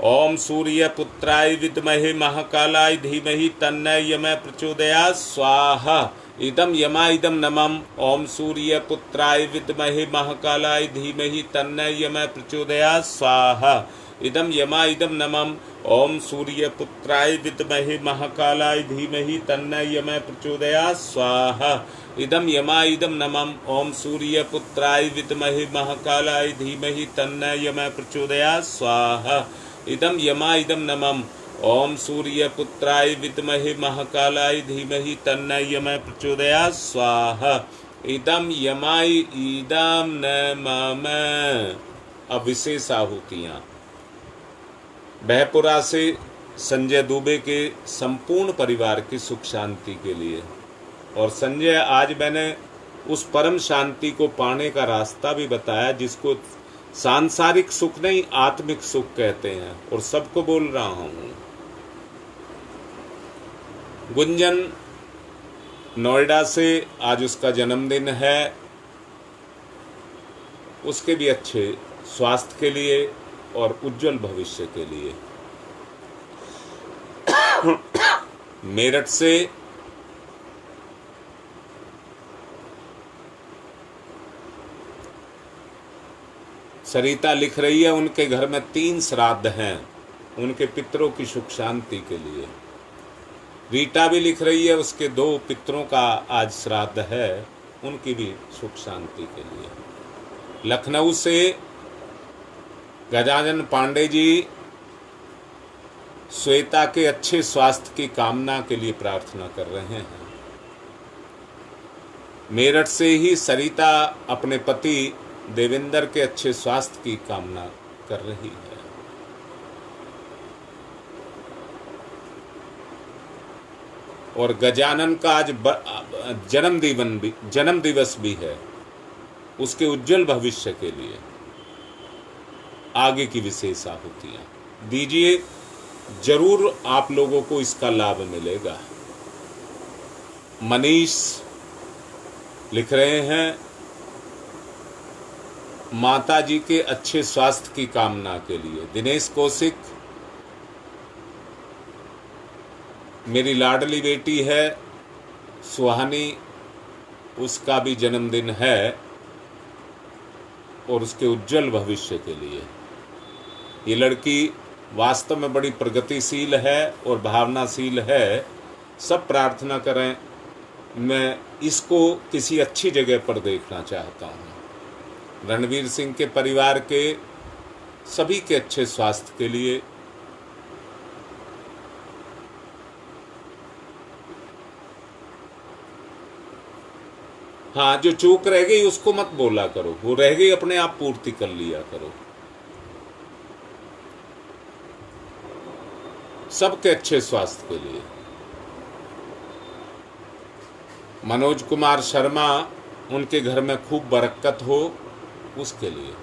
Speaker 1: ओम सूर्य पुत्राय विद्महे महाकालाय धीमहि तन्नो यमः प्रचोदयात् स्वाहा। इदं यमा इदं नमः। ओम सूर्य पुत्राय विद्महे महाकालाय धीमहि तन्नो यमः प्रचोदयात् स्वाहा। इदं यमा इदं नमः। ओम सूर्य पुत्राय विद्महे महाकालाय धीमहि तन्नो यमः प्रचोदयात् स्वाहा। इदं यमा इदं नमः। ओम सूर्य पुत्राय विद्महे महाकालाय धीमहि तन्नो यमः प्रचोदयात् स्वाहा। इदं यमा इदं नमः। ओम सूर्य पुत्राय विद्महे महाकालाय धीमहि तन्नो यमः प्रचोदयात् स्वाहा। इदं यमा इदं नमः। अब विशेष आहुतियां बहपुरा से संजय दुबे के संपूर्ण परिवार की सुख शांति के लिए। और संजय, आज मैंने उस परम शांति को पाने का रास्ता भी बताया जिसको सांसारिक सुख नहीं, आत्मिक सुख कहते हैं, और सबको बोल रहा हूं। गुंजन नोएडा से आज उसका जन्मदिन है। उसके भी अच्छे स्वास्थ्य के लिए और उज्जवल भविष्य के लिए। मेरठ से सरिता लिख रही है, उनके घर में 3 श्राद्ध हैं, उनके पितरों की सुख शांति के लिए। रीटा भी लिख रही है, उसके 2 पितरों का आज श्राद्ध है, उनकी भी सुख शांति के लिए। लखनऊ से गजानन पांडे जी श्वेता के अच्छे स्वास्थ्य की कामना के लिए प्रार्थना कर रहे हैं। मेरठ से ही सरिता अपने पति देवेंद्र के अच्छे स्वास्थ्य की कामना कर रही है। और गजानन का आज जन्म दिवस भी है, उसके उज्जवल भविष्य के लिए आगे की विशेष आहुतियां दीजिए। जरूर आप लोगों को इसका लाभ मिलेगा। मनीष लिख रहे हैं, माता जी के अच्छे स्वास्थ्य की कामना के लिए। दिनेश कौशिक, मेरी लाडली बेटी है सुहानी, उसका भी जन्मदिन है और उसके उज्जवल भविष्य के लिए। ये लड़की वास्तव में बड़ी प्रगतिशील है और भावनाशील है। सब प्रार्थना करें, मैं इसको किसी अच्छी जगह पर देखना चाहता हूँ। रणवीर सिंह के परिवार के सभी के अच्छे स्वास्थ्य के लिए। हाँ, जो चूक रह गई उसको मत बोला करो, वो रह गई अपने आप पूर्ति कर लिया करो। सबके अच्छे स्वास्थ्य के लिए। मनोज कुमार शर्मा, उनके घर में खूब बरकत हो, उसके लिए।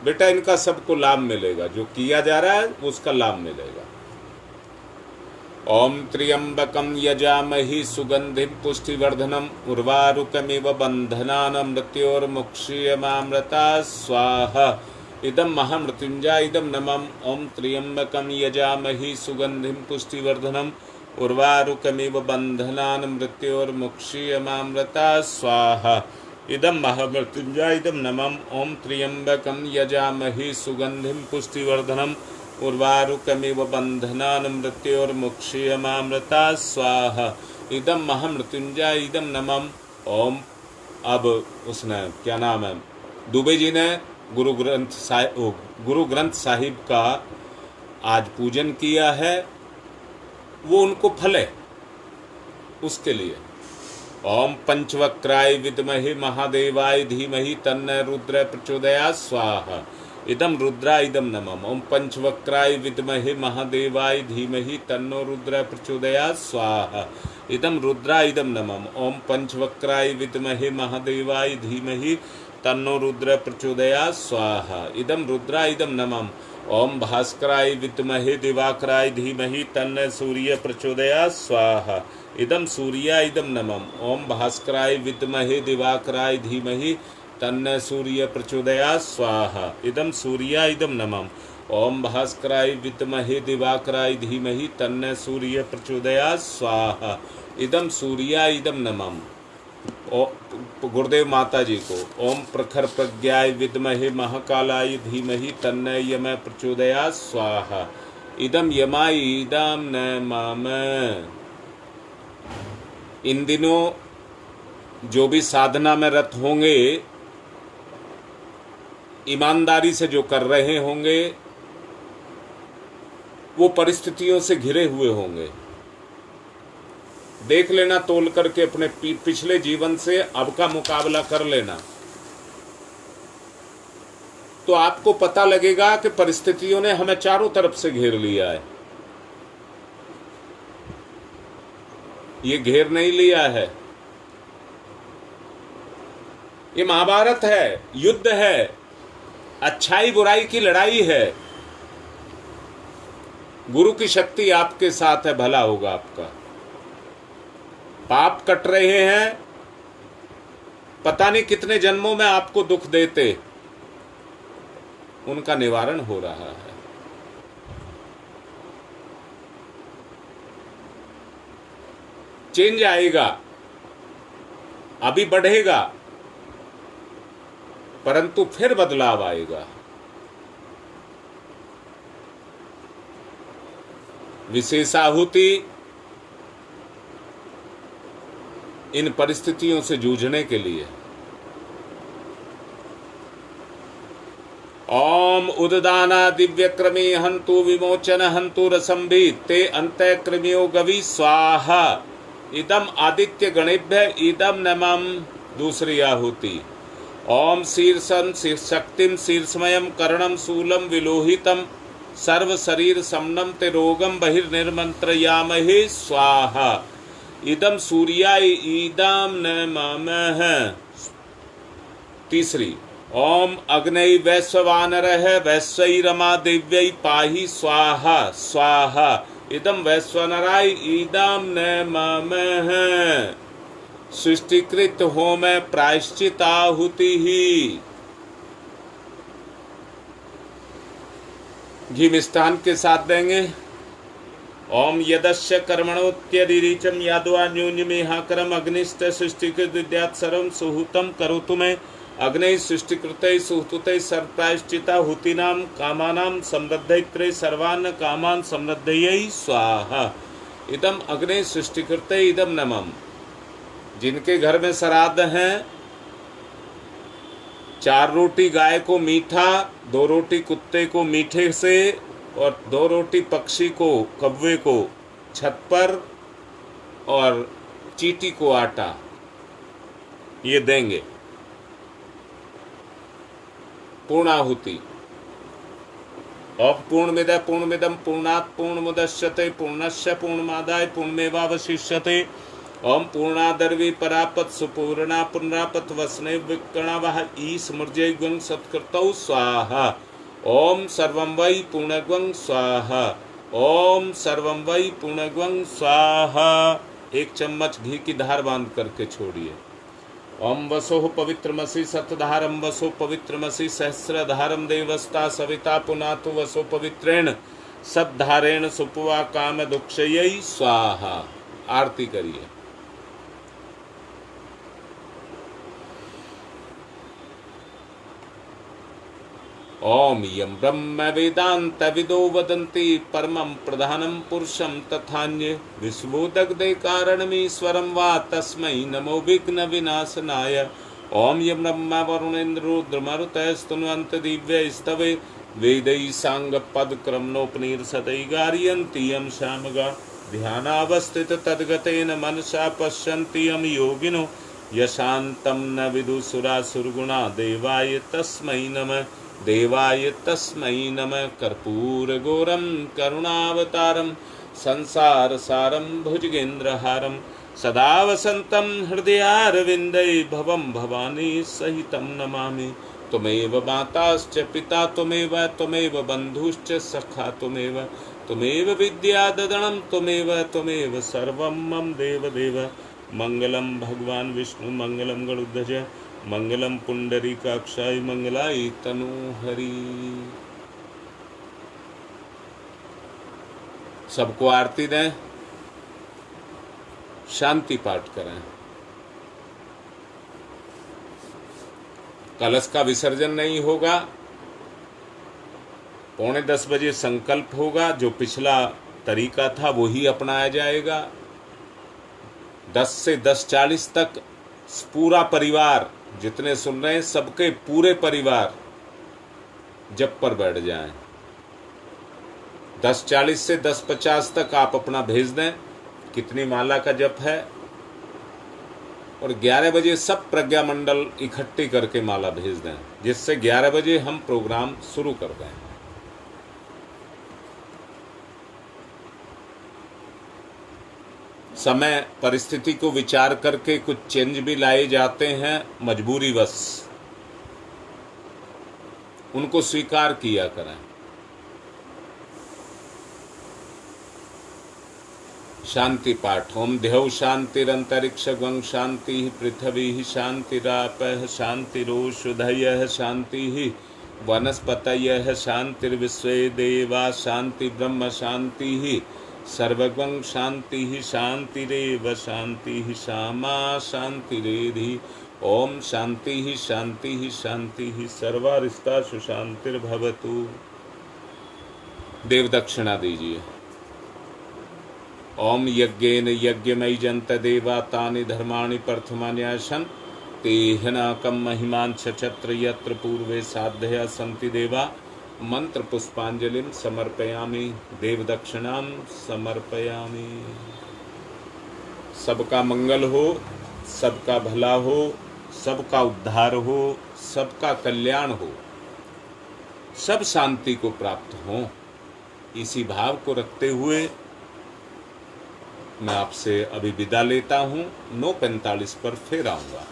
Speaker 1: बेटा, इनका सबको लाभ मिलेगा, जो किया जा रहा है उसका लाभ मिलेगा। ओम त्र्यंबकम यजामहि सुगंधिम पुष्टिवर्धनम उर्वारुकमिव बंधनान मृत्योर्मुक्षीयमामृता स्वाहा। इदं महामृत्युंजय इदं नमः। ओम त्र्यंबकम यजामहि सुगंधिम पुष्टिवर्धनम उर्वारुकमिव बन्धनान् मृत्योर्मुक्षीयमामृता स्वाहा इदं महामृत्युंजय इदं नमः। ओम त्र्यंबकं यजामहे सुगंधिं पुष्टिवर्धनम् उर्वारुकमिव बन्धनान् मृत्योर्मुक्षीयमामृता स्वाहा इदं महामृत्युंजय इदं नमः। ओम अब उसने क्या नाम है, दुबे जी ने गुरु ग्रंथ साहिब का आज पूजन किया है, वो उनको फल है उसके लिए। ओम पंचवक्राय विद्महे महादेवाय धीमहि तन्नो रुद्र प्रचोदयात् स्वाहा इदं रुद्राय इदं नमः। ओम पंचवक्राय विद्महे महादेवाय धीमहि तन्नो रुद्र प्रचोदयात् स्वाहा इदं रुद्राय इदं नमः। ओम पंचवक्राय विद्महे महादेवाय धीमहि तन्नो रुद्र प्रचोदयात् स्वाहा इदं रुद्राय इदं नमः। ओम भास्कराय विद्महे दिवाकराय धीमहि तन्नो सूर्य प्रचोदयात् स्वाहा इदं सूर्याय इदं नमः। ओम भास्कराय विद्महे दिवाकराय धीमहि तन्नो सूर्य प्रचोदयात् स्वाहा इदं सूर्याय इदं नमः। ओम भास्कराय विद्महे दिवाकराय धीमहि तन्नो सूर्य प्रचोदयात् स्वाहा इदं सूर्याय इदं नमः। गुरुदेव माता जी को ओम प्रखर प्रज्ञाय विद्महे महाकालाय धीमहि तन्नो यम प्रचोदयात् स्वाहा इदं यमाय इदं नमः। इन दिनों जो भी साधना में रत होंगे, ईमानदारी से जो कर रहे होंगे, वो परिस्थितियों से घिरे हुए होंगे। देख लेना तोल करके अपने पिछले जीवन से अब का मुकाबला कर लेना, तो आपको पता लगेगा कि परिस्थितियों ने हमें चारों तरफ से घेर लिया है। ये घेर नहीं लिया है, ये महाभारत है, युद्ध है, अच्छाई बुराई की लड़ाई है। गुरु की शक्ति आपके साथ है, भला होगा आपका। पाप कट रहे हैं, पता नहीं कितने जन्मों में आपको दुख देते, उनका निवारण हो रहा है। चेंज आएगा, अभी बढ़ेगा, परंतु फिर बदलाव आएगा। विशेषाहुति इन परिस्थितियों से जूझने के लिए। ओम उददाना दिव्य क्रमी हंतु विमोचन हंतु रसंभि ते अंत क्रमियो गवि स्वाहा इदम आदित्य गणेभ्य इदम नमः। दूसरी आहुति ओम शीर्षं शक्तिम शीर्षमयम कर्णम शूलम विलोहितम सर्व शरीर समनम ते रोगम बहिर्निर्मंत्रयामहे स्वाहा इदम सूर्याय इदम नमः। तीसरी ओम अग्नय वैश्वानरः वैश्वैरमा देव्यै पाहि स्वाहा स्वाहा इदम वैश्वानराय इदम नमः। सृष्टिकृत होम प्रायश्चिताहुति ही। घी मिष्ठान के साथ देंगे। ओम यदस्य कर्मणोत्यदिरीचम यादवा न्यून्यमेहाकरम अग्निश्च सृष्टिकृत विद्यात् सर्वं सुहूतं करोतु मे अग्ने सृष्टिकृते सुहूते सर्वप्रायश्चिता हुतीनां कामानां समृद्धैत्रे सर्वान् कामान् समृद्धयै स्वाहा इदम अग्ने सृष्टिकृते इदम नमः। जिनके घर में श्राद्ध हैं, 4 रोटी गाय को मीठा, 2 रोटी कुत्ते को मीठे से और 2 रोटी पक्षी को, कौवे को छत पर और चींटी को आटा, ये देंगे। पूर्णाहुति और पूर्णमिदं पूर्णमिदं पूर्णात् पूर्णमुदच्यते पूर्णस्य पूर्णमादाय पूर्णमेवावशिष्यते। ओम पूर्णादर्वी परापत सुपूर्णा पुनरापत वसने विकर्णवः ईस्मृजय गुण सत्कृतौ स्वाहा ओम सर्वं वै पूर्णग्वं स्वाहा ओम सर्वं वै पूर्णग्वं स्वाहा। 1 चम्मच घी की धार बांध करके छोड़िए। ओम वसोः पवित्रमसि सतधारम वसो पवित्रमसि सहस्रधारम देवस्ता सविता पुनातु वसो पवित्रेण सद्धारेण सुपवा काम दुक्षयी स्वाहा। आरती करिए। ओम यम ब्रह्म वेदांत विदो वदन्ति परमं प्रधानं पुरुषं तथान्ये विश्वोदग्धे कारणमीश्वरं वा तस्मै नमो विघ्न विनाशनाय। ओम यम ब्रह्म वरुणेन्द्र रुद्रमरुतस्तुन्वन्त दिव्यैस्तवे वेदै साङ्गपदक्रमणोपनिषदै गारयन्ति यं शामगा ध्यानावस्थित तद्गतेन मनसा पश्यन्ति यं योगिनो यशान्तं न विदुसुरासुरगुणा देवाय तस्मै नमः। देवाय तस्मै नमः। कर्पूरगौरं करुणावतारं संसारसारं भुजगेन्द्रहारं सदा वसन्तं हृदयारविन्दे भवं भवानी सहितं नमामि। त्वमेव माताश्च पिता त्वमेव बन्धुश्च सखा त्वमेव विद्याददनं त्वमेव सर्वं मम देवदेव। मंगलम भगवान विष्णु मंगलम गरुड़ध्वज मंगलम पुंडरीकाक्षाय मंगलाय तनूहरि। सबको आरती दें, शांति पाठ करें। कलश का विसर्जन नहीं होगा। 9:45 बजे संकल्प होगा। जो पिछला तरीका था वही अपनाया जाएगा। 10 से 10:40 तक पूरा परिवार, जितने सुन रहे हैं सबके पूरे परिवार जप पर बैठ जाएं। 10:40 से 10:50 तक आप अपना भेज दें कितनी माला का जप है, और 11 बजे सब प्रज्ञा मंडल इकट्ठी करके माला भेज दें, जिससे 11 बजे हम प्रोग्राम शुरू कर दें। समय परिस्थिति को विचार करके कुछ चेंज भी लाए जाते हैं मजबूरीवश, उनको स्वीकार किया करें। शांति पाठ। ओम देव शांतिरंतरिक्षं शांति पृथ्वी शांतिरापः शांतिरोषधयः शांति वनस्पतयः शांतिर्विश्वे देवा शांति ब्रह्म शांति सर्वगं शांति शांतिरेव शांति श्यामा शांतिरेधि। ओम शांति शांति शांति सर्वारिष्टा सुशांतिर्भवतु। देव दक्षिणा दीजिए। ओम यज्ञेन यज्ञमयि जंत देवा तानि धर्माणि प्रथमान्यासन तेहनाकं महिमांश छत्र यत्र पूर्वे साधया सन्ति देवा। मंत्र पुष्पांजलिं समर्पयामि। देव दक्षिणां समर्पयामि। सबका मंगल हो, सबका भला हो, सबका उद्धार हो, सबका कल्याण हो, सब शांति को प्राप्त हो, इसी भाव को रखते हुए मैं आपसे अभी विदा लेता हूँ। 9:45 पर फिर आऊँगा।